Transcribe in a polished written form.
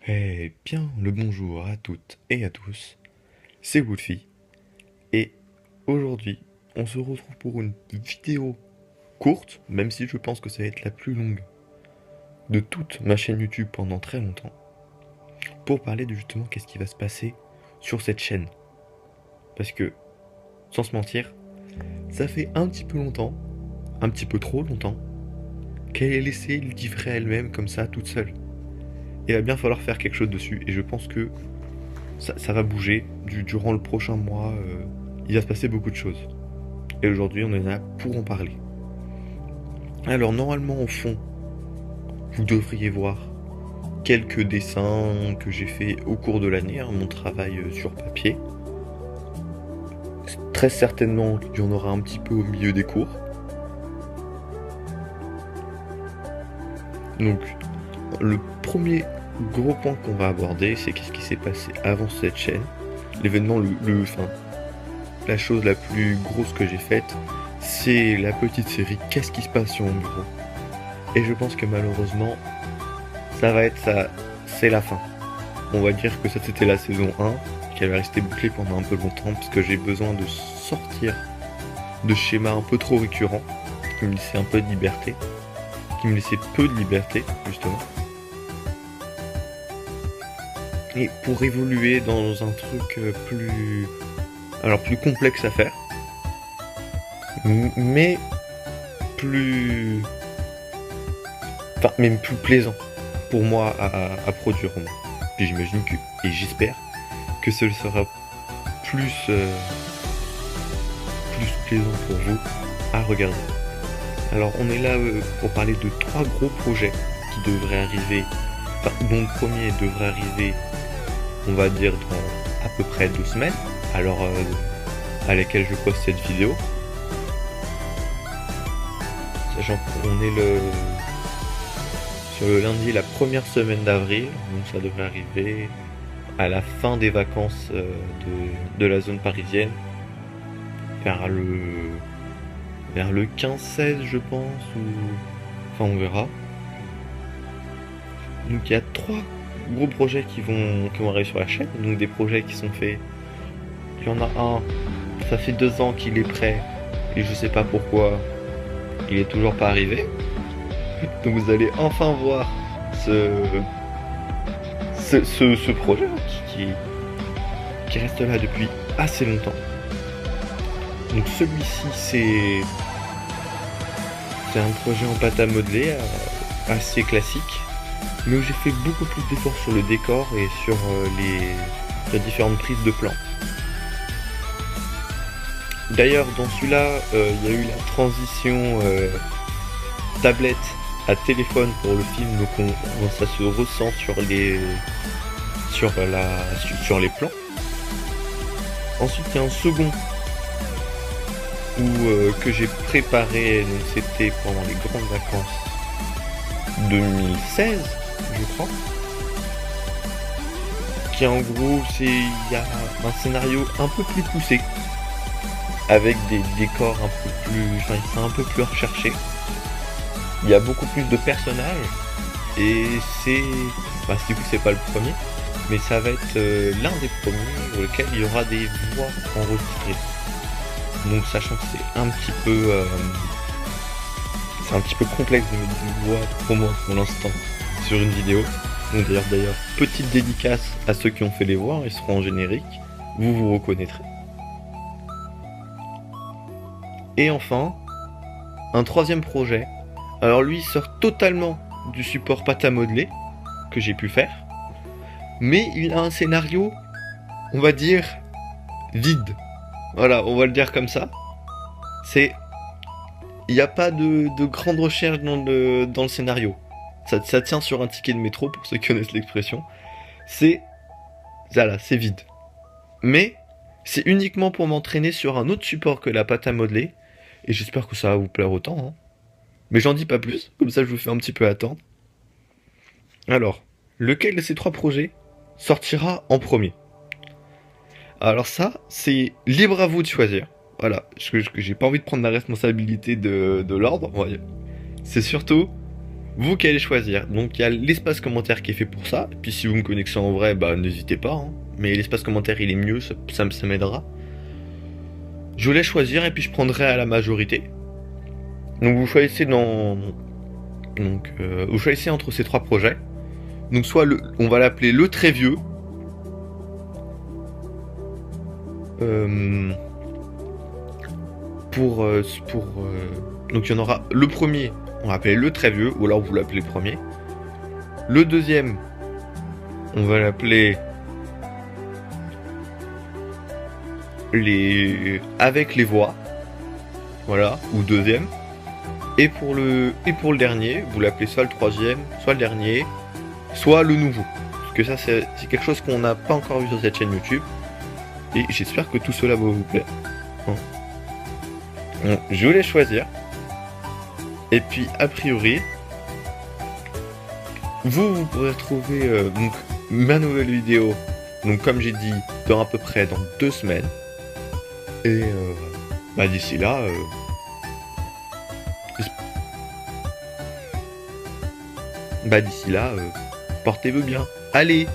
Eh bien, le bonjour à toutes et à tous, c'est Wolfie, et aujourd'hui, on se retrouve pour une vidéo courte, même si je pense que ça va être la plus longue de toute ma chaîne YouTube pendant très longtemps, pour parler de justement qu'est-ce qui va se passer sur cette chaîne. Parce que, sans se mentir, ça fait un petit peu longtemps, un petit peu trop longtemps, qu'elle est laissée livrer elle-même comme ça, toute seule. Il va bien falloir faire quelque chose dessus, et je pense que ça va bouger durant le prochain mois. Il va se passer beaucoup de choses. Et aujourd'hui, on est là pour en parler. Alors, normalement, au fond, vous devriez voir quelques dessins que j'ai fait au cours de l'année, hein, mon travail sur papier. Très certainement qu'il y en aura un petit peu au milieu des cours. Donc, le premier gros point qu'on va aborder, c'est qu'est-ce qui s'est passé avant cette chaîne. L'événement, enfin, la chose la plus grosse que j'ai faite, c'est la petite série Qu'est-ce qui se passe sur mon bureau. Et je pense que malheureusement, ça va être ça, c'est la fin. On va dire que ça c'était la saison 1, qu'elle va rester bouclée pendant un peu longtemps, parce que j'ai besoin de sortir de schémas un peu trop récurrents, qui me laissaient un peu de liberté, qui me laissaient peu de liberté, justement. Et pour évoluer dans un truc plus complexe à faire, mais plus, enfin même plus plaisant pour moi à produire. Puis j'imagine que, et j'espère que ce sera plus, plus plaisant pour vous à regarder. Alors on est là pour parler de 3 gros projets qui devraient arriver, enfin dont le premier devrait arriver, on va dire dans à peu près 2 semaines, à l'heure à laquelle je poste cette vidéo. Sachant qu'on est sur le lundi, la première semaine d'avril, donc ça devrait arriver à la fin des vacances de la zone parisienne, vers le 15-16 je pense, ou enfin on verra. Donc il y a 3 gros projets qui vont arriver sur la chaîne, donc des projets qui sont faits. Il y en a un, ça fait 2 ans qu'il est prêt, et je sais pas pourquoi il est toujours pas arrivé. Donc vous allez enfin voir ce projet qui reste là depuis assez longtemps. Donc celui-ci c'est un projet en pâte à modeler assez classique, mais où j'ai fait beaucoup plus d'efforts sur le décor et sur les différentes prises de plan. D'ailleurs dans celui-là, il y a eu la transition tablette à téléphone pour le film, donc ça se ressent sur les plans. Ensuite il y a un second que j'ai préparé, donc c'était pendant les grandes vacances 2016 je crois, qui en gros il y a un scénario un peu plus poussé avec des décors un peu plus, enfin c'est un peu plus recherché. Il y a beaucoup plus de personnages et du coup c'est pas le premier, mais ça va être l'un des premiers dans lequel il y aura des voix enregistrées. Donc sachant que c'est un petit peu complexe de mettre des voix pour moi pour l'instant sur une vidéo. Donc d'ailleurs petite dédicace à ceux qui ont fait les voix, ils seront en générique, vous vous reconnaîtrez. Et enfin, un troisième projet. Alors lui il sort totalement du support pâte à modeler que j'ai pu faire, mais il a un scénario, on va dire, vide. Voilà, on va le dire comme ça. Il n'y a pas de grande recherche dans le scénario. Ça tient sur un ticket de métro pour ceux qui connaissent l'expression. Voilà, c'est vide. Mais c'est uniquement pour m'entraîner sur un autre support que la pâte à modeler, et j'espère que ça va vous plaire autant, hein. Mais j'en dis pas plus, comme ça je vous fais un petit peu attendre. Alors, lequel de ces 3 projets sortira en premier? Alors ça, c'est libre à vous de choisir. Voilà, j'ai pas envie de prendre la responsabilité de l'ordre. C'est surtout vous qui allez choisir. Donc il y a l'espace commentaire qui est fait pour ça. Et puis si vous me connaissez en vrai, bah n'hésitez pas. Hein. Mais l'espace commentaire il est mieux, ça m'aidera. Je vous laisse choisir et puis je prendrai à la majorité. Donc vous choisissez vous choisissez entre ces trois projets. Donc soit on va l'appeler le très vieux. Donc il y en aura le premier, on va l'appeler le très vieux, ou alors vous l'appelez premier. Le deuxième, on va l'appeler avec les voix, voilà, ou deuxième. Et pour le dernier, vous l'appelez soit le troisième, soit le dernier, soit le nouveau. Parce que ça c'est quelque chose qu'on n'a pas encore vu sur cette chaîne YouTube. Et j'espère que tout cela va vous plaire. Bon, je vous laisse choisir. Et puis a priori, vous pourrez retrouver donc, ma nouvelle vidéo, donc comme j'ai dit, dans 2 semaines. Et d'ici là, portez-vous bien. Allez!